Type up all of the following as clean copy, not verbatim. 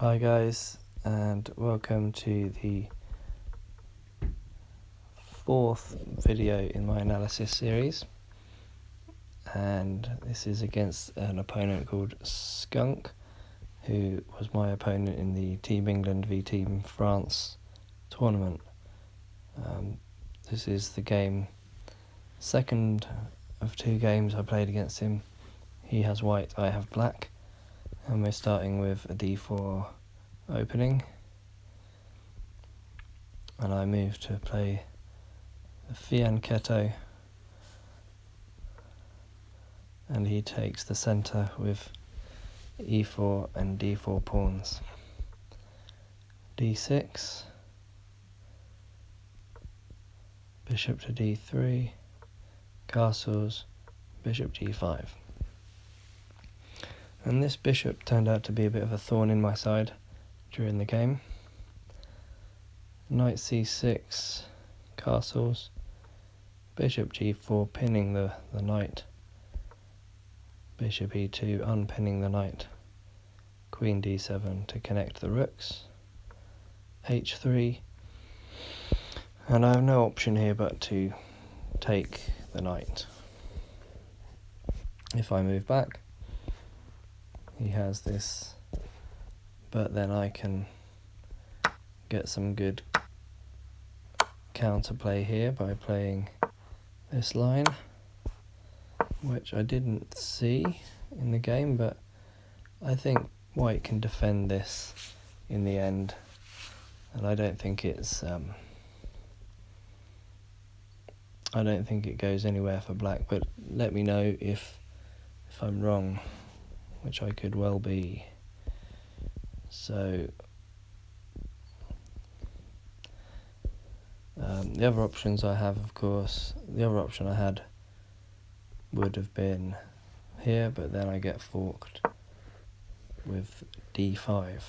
Hi guys, and welcome to the fourth video in my analysis series, and this is against an opponent called Skunk, who was my opponent in the Team England v Team France tournament. This is the second of two games I played against him. He has white, I have black, and we're starting with a d4 opening, and I move to play the fianchetto, and he takes the centre with e4 and d4 pawns. d6, bishop to d3, castles, bishop g5. And this bishop turned out to be a bit of a thorn in my side during the game. Knight c6, castles, bishop g4 pinning the knight, bishop e2 unpinning the knight, queen d7 to connect the rooks, h3, and I have no option here but to take the knight. If I move back, he has this, but then I can get some good counterplay here by playing this line, which I didn't see in the game, but I think white can defend this in the end, and I don't think it goes anywhere for black, but let me know if I'm wrong, which I could well be. So the other options I have, of course, the other option I had would have been here, but then I get forked with d5.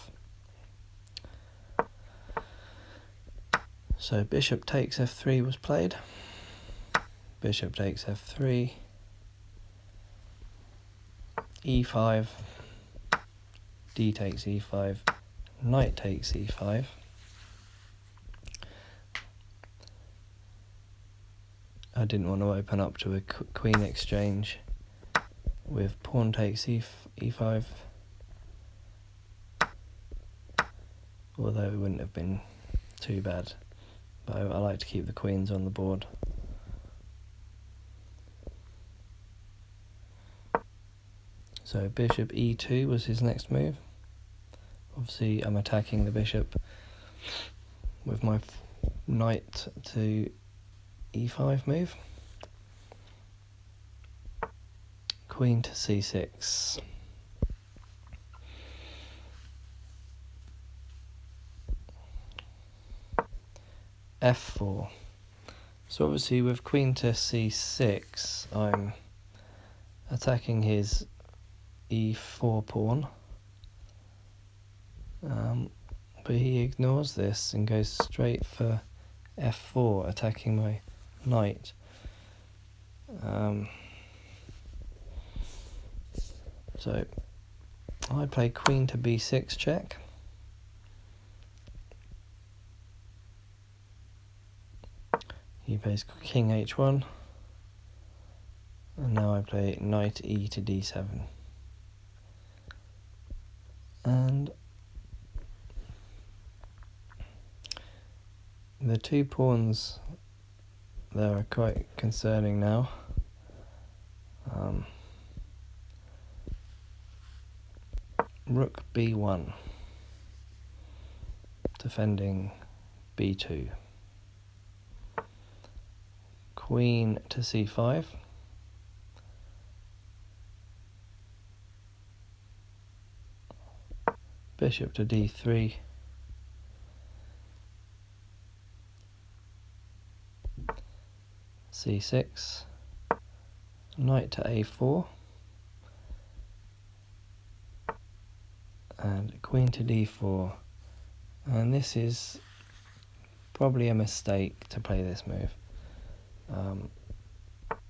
So bishop takes f3 was played. Bishop takes f3, e5, d takes e5, knight takes e5. I didn't want to open up to a queen exchange with pawn takes e5, although it wouldn't have been too bad, but I like to keep the queens on the board. So bishop e2 was his next move. Obviously I'm attacking the bishop with my knight to e5 move. Queen to c6. f4. So obviously with queen to c6 I'm attacking his e4 pawn, but he ignores this and goes straight for f4, attacking my knight. So I play queen to b6 check. He plays king h1, and now I play knight e to d7. And the two pawns there are quite concerning now. Rook b1, defending b2. Queen to c5. Bishop to d3. c6. Knight to a4. And queen to d4. And this is probably a mistake to play this move.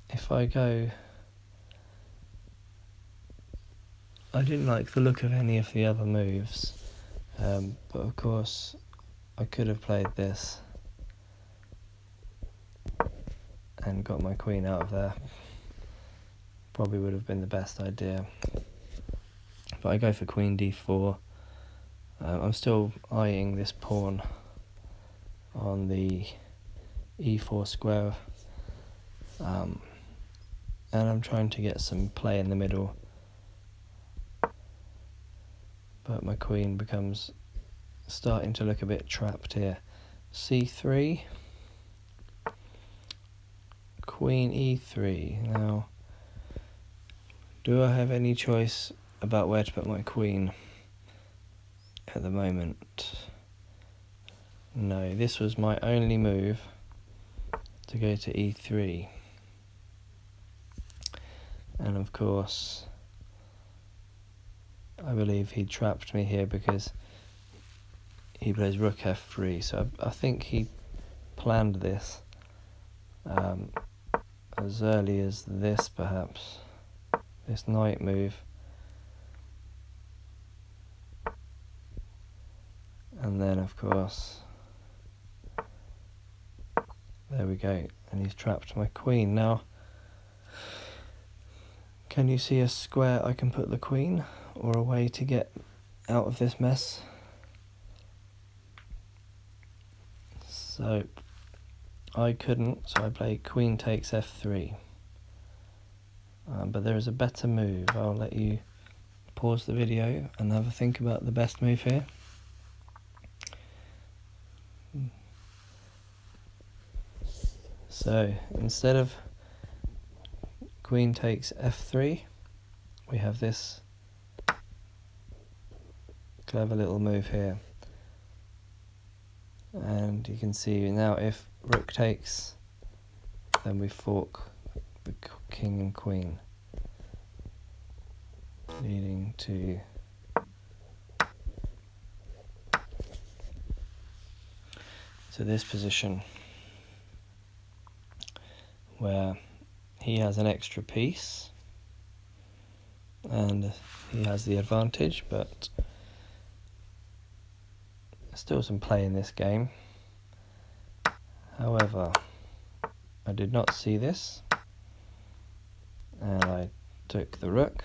If I go, I didn't like the look of any of the other moves, But of course I could have played this and got my queen out of there. Probably would have been the best idea. But I go for queen d4. I'm still eyeing this pawn on the e4 square, and I'm trying to get some play in the middle, but my queen becomes starting to look a bit trapped here. c3, queen e3. Now, do I have any choice about where to put my queen at the moment? No, this was my only move, to go to e3. And of course, I believe he trapped me here because he plays rook f3. So I think he planned this as early as this, perhaps, this knight move. And then of course, there we go, and he's trapped my queen. Now, can you see a square I can put the queen, or a way to get out of this mess? So I couldn't, so I played queen takes f3. But there is a better move. I'll let you pause the video and have a think about the best move here. So instead of queen takes f3, we have this clever little move here. And you can see now if rook takes, then we fork the king and queen, leading to this position where he has an extra piece and he has the advantage, but still some play in this game. However, I did not see this, and I took the rook.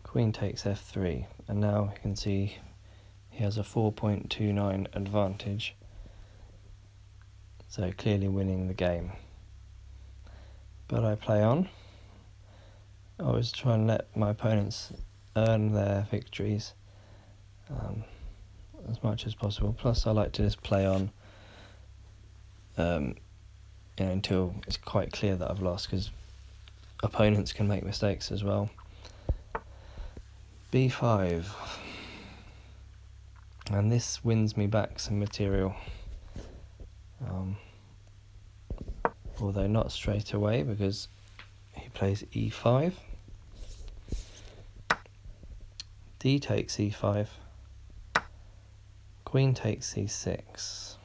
Queen takes f3, and now you can see he has a 4.29 advantage, so clearly winning the game. But I play on. I always try and let my opponents earn their victories as much as possible. Plus I like to just play on until it's quite clear that I've lost, because opponents can make mistakes as well. b5, and this wins me back some material, although not straight away, because he plays e5. d takes e5, queen takes c6,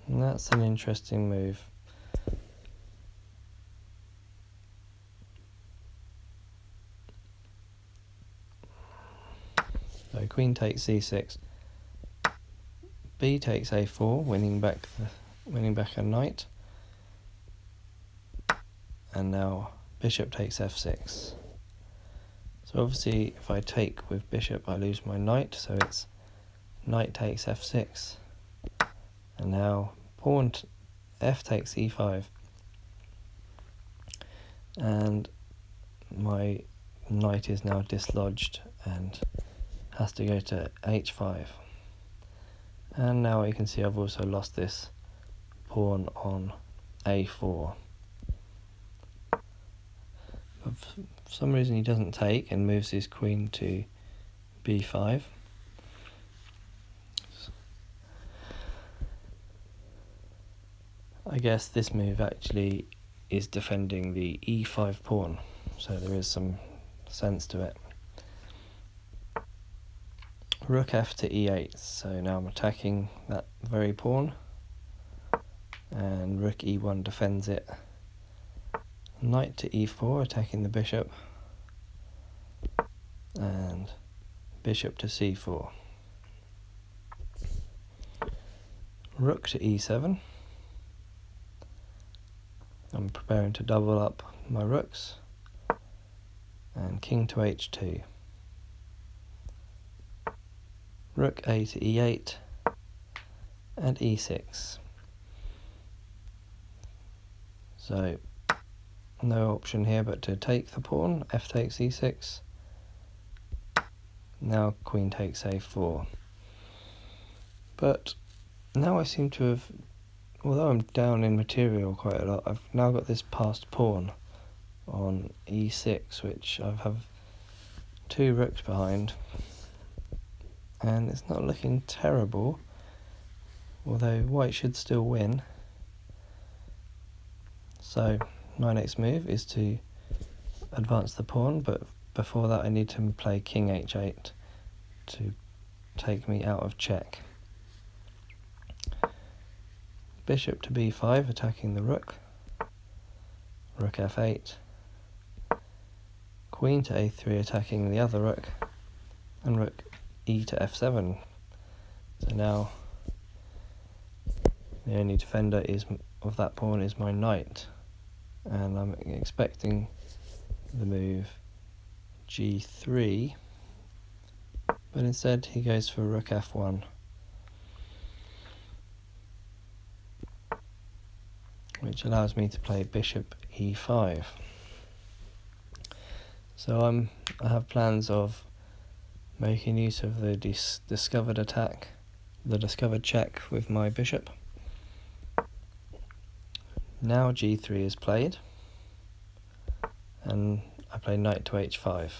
and that's an interesting move. So queen takes c6, b takes a4, winning back a knight, and now bishop takes f6. So obviously if I take with bishop I lose my knight, so it's knight takes f6, and now pawn f takes e5, and my knight is now dislodged and has to go to h5. And now you can see I've also lost this pawn on a4. But for some reason he doesn't take and moves his queen to b5. I guess this move actually is defending the e5 pawn, so there is some sense to it. Rook f to e8, so now I'm attacking that very pawn, and rook e1 defends it, Knight to e4, attacking the bishop, and bishop to c4. Rook to e7. I'm preparing to double up my rooks, and king to h2. Rook a to e8 and e6. So no option here but to take the pawn. F takes e6. Now queen takes a4. But now I seem to have, although I'm down in material quite a lot, I've now got this passed pawn on e6, which I have 2 rooks behind, and it's not looking terrible, although white should still win. So my next move is to advance the pawn, but before that I need to play king h8 to take me out of check. Bishop to b5, attacking the rook. Rook f8. Queen to a3, attacking the other rook. And rook e to f7. So now the only defender of that pawn is my knight. And I'm expecting the move g3, but instead he goes for rook f1, which allows me to play bishop e5. So I have plans of making use of the discovered attack, the discovered check with my bishop. Now g3 is played, and I play knight to h5.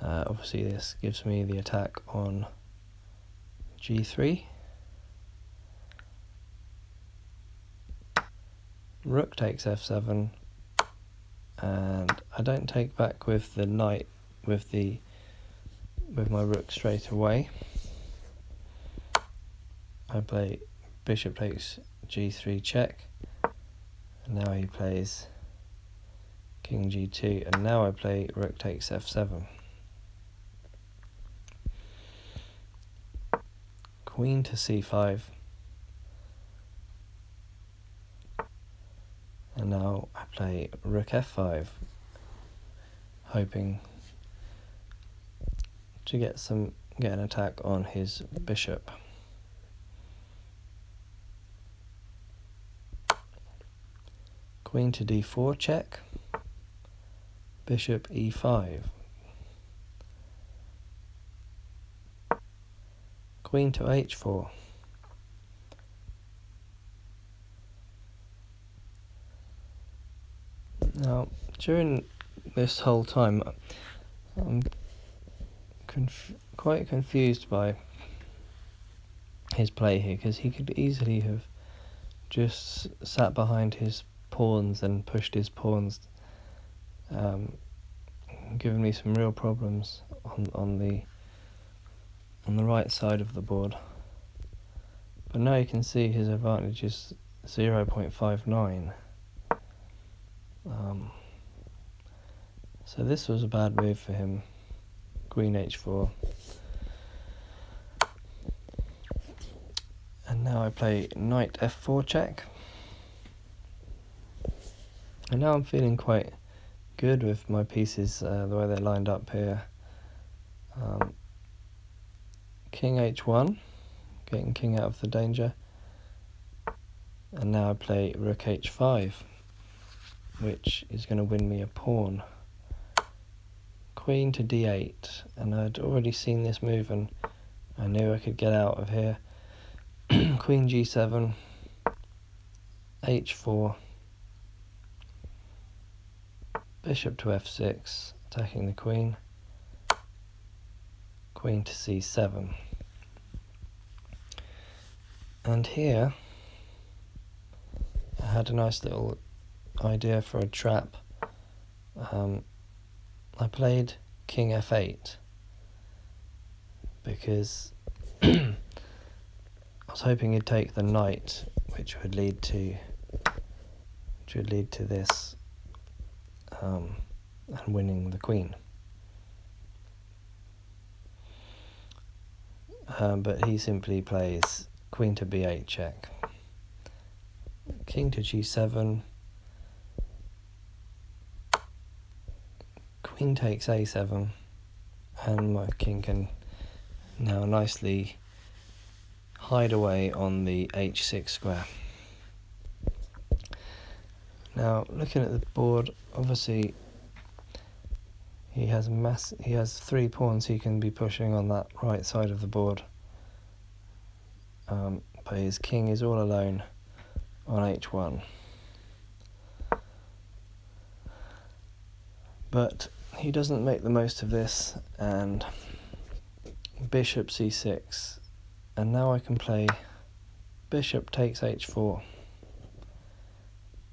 Obviously this gives me the attack on g3. Rook takes f7, and I don't take back with the knight with my rook straight away. I play bishop takes g3 check, and now he plays king g2, and now I play rook takes f7. Queen to c5, and now I play rook f5, hoping to get an attack on his bishop. Queen to d4 check, bishop e5, queen to h4, now during this whole time I'm quite confused by his play here, because he could easily have just sat behind his pawns and pushed his pawns, giving me some real problems on the right side of the board. But now you can see his advantage is 0.59. So this was a bad move for him. Queen h4. And now I play knight f4 check. And now I'm feeling quite good with my pieces, the way they're lined up here. King h1, getting king out of the danger. And now I play rook h5, which is going to win me a pawn. Queen to d8, and I'd already seen this move and I knew I could get out of here. Queen g7, h4, bishop to f6, attacking the queen, queen to c7. And here I had a nice little idea for a trap. I played king f8 because I was hoping he'd take the knight, which would lead to which would lead to this and winning the queen. But he simply plays queen to b8 check, king to g7, queen takes a7, and my king can now nicely hide away on the h6 square. Now, looking at the board, obviously he has 3 pawns he can be pushing on that right side of the board, but his king is all alone on h1. But he doesn't make the most of this, and bishop c6, and now I can play bishop takes h4,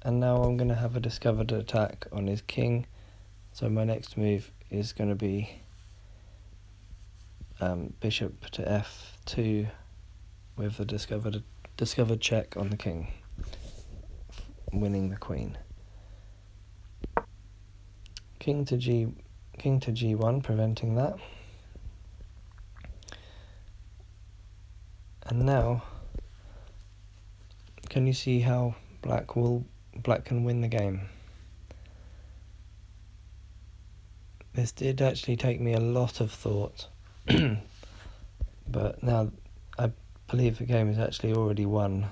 and now I'm going to have a discovered attack on his king. So my next move is going to be bishop to f2 with the discovered check on the king, winning the queen. King to g1, preventing that. And now, can you see how black can win the game? This did actually take me a lot of thought, but now I believe the game is actually already won.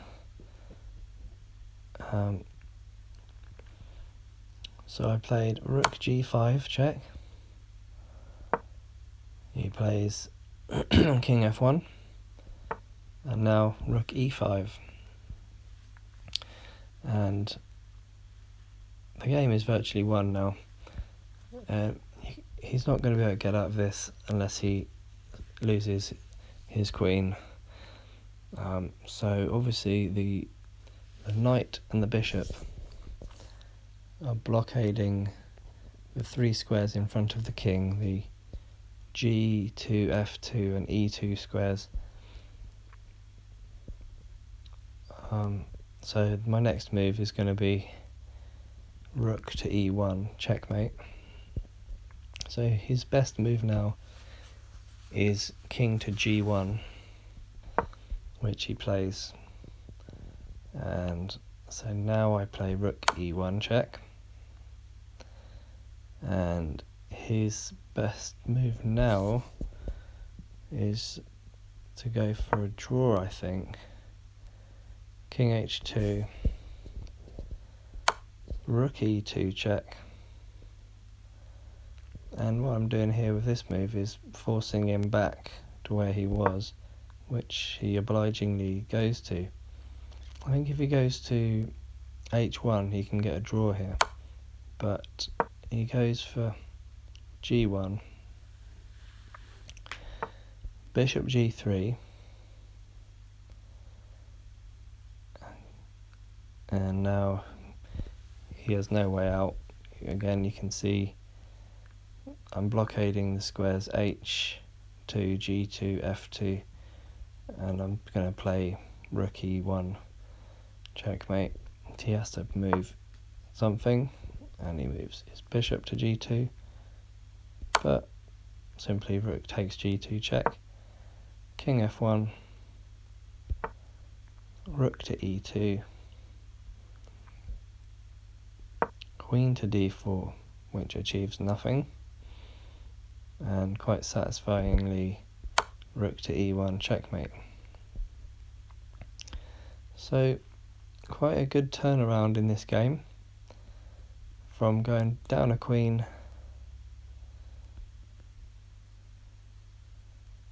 So I played rook g5 check. He plays king f1, and now rook e5. And the game is virtually won now. He's not going to be able to get out of this unless he loses his queen. So obviously the knight and the bishop are blockading the 3 squares in front of the king, the g2, f2 and e2 squares. So my next move is going to be rook to e1, checkmate. So his best move now is king to g1, which he plays. And so now I play rook e1 check. And his best move now is to go for a draw, I think. King h2, rook e2 check. And what I'm doing here with this move is forcing him back to where he was, which he obligingly goes to. I think if he goes to h1 he can get a draw here, but he goes for g1, bishop g3, and now he has no way out. Again, you can see I'm blockading the squares h2, g2, f2, and I'm going to play rook e1, checkmate. He has to move something, and he moves his bishop to g2, but simply rook takes g2 check, king f1, rook to e2, queen to d4, which achieves nothing, and quite satisfyingly rook to e1, checkmate. So quite a good turnaround in this game, from going down a queen.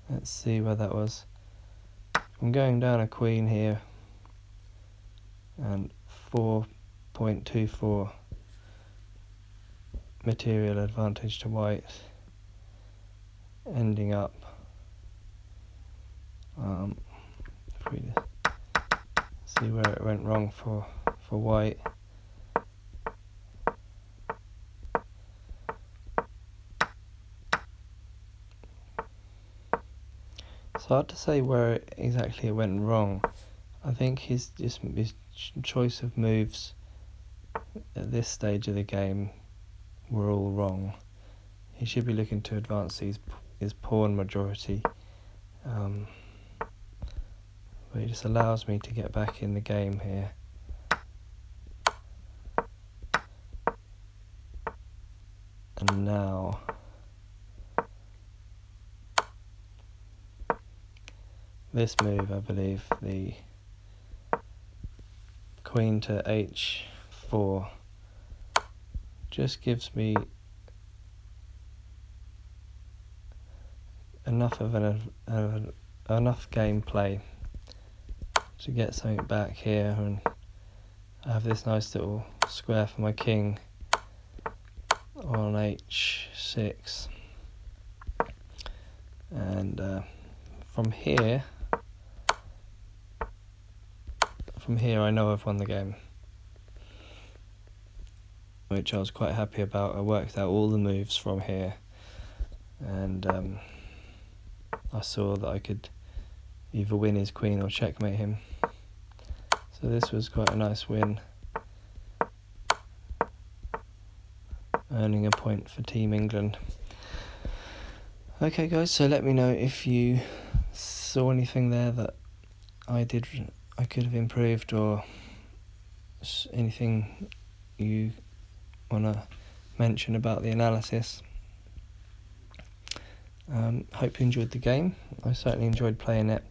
Let's see where that was. I'm going down a queen here, and 4.24 material advantage to white, ending up if we see where it went wrong for white. It's hard to say where exactly it went wrong. I think his choice of moves at this stage of the game we're all wrong. He should be looking to advance his pawn majority, but he just allows me to get back in the game here. And now this move, I believe, the queen to h4, just gives me enough of enough gameplay to get something back here, and I have this nice little square for my king on h6, and from here I know I've won the game, which I was quite happy about. I worked out all the moves from here, and I saw that I could either win his queen or checkmate him, so this was quite a nice win, earning a point for Team England. Okay guys, so let me know if you saw anything there that I could have improved, or anything you want to mention about the analysis. Hope you enjoyed the game. I certainly enjoyed playing it,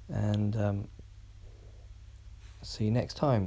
and see you next time.